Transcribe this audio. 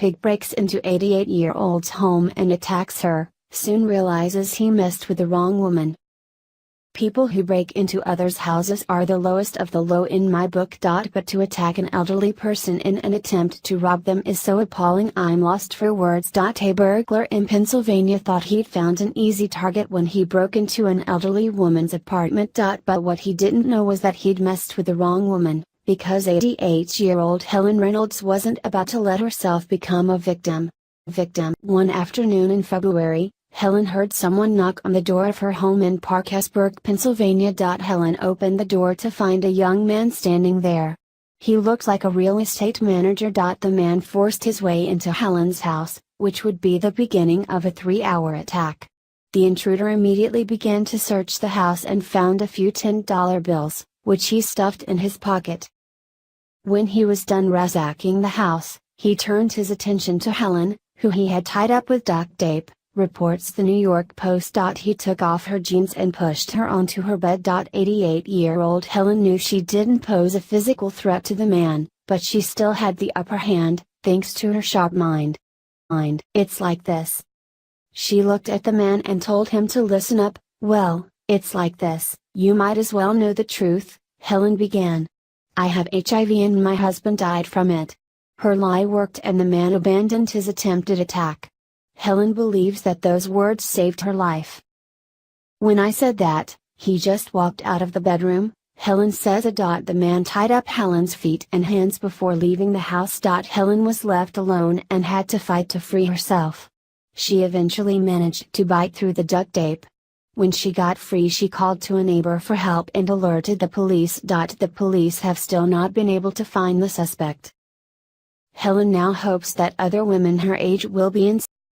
pig breaks into 88-year-old's home and attacks her, soon realizes he messed with the wrong woman. People who break into others' houses are the lowest of the low in my book. But to attack an elderly person in an attempt to rob them is so appalling I'm lost for words. A burglar in Pennsylvania thought he'd found an easy target when he broke into an elderly woman's apartment. But what he didn't know was that he'd messed with the wrong woman, because 88-year-old Helen Reynolds wasn't about to let herself become a victim. One afternoon in February, Helen heard someone knock on the door of her home in Parkersburg, Pennsylvania. Helen opened the door to find a young man standing there. He looked like a real estate manager. The man forced his way into Helen's house, which would be the beginning of a 3-hour attack. The intruder immediately began to search the house and found a few $10 bills, which he stuffed in his pocket. When he was done ransacking the house, he turned his attention to Helen, who he had tied up with duct tape, reports the New York Post. He took off her jeans and pushed her onto her bed. 88-year-old Helen knew she didn't pose a physical threat to the man, but she still had the upper hand, thanks to her sharp mind. It's like this. She looked at the man and told him to listen up. Well, it's like this, you might as well know the truth, Helen began. I have HIV and my husband died from it. Her lie worked and the man abandoned his attempted attack. Helen believes that those words saved her life. When I said that, he just walked out of the bedroom, Helen says. The man tied up Helen's feet and hands before leaving the house. Helen was left alone and had to fight to free herself. She eventually managed to bite through the duct tape. When she got free, she called to a neighbor for help and alerted the police. The police have still not been able to find the suspect. Helen now hopes that other women her age will be inspired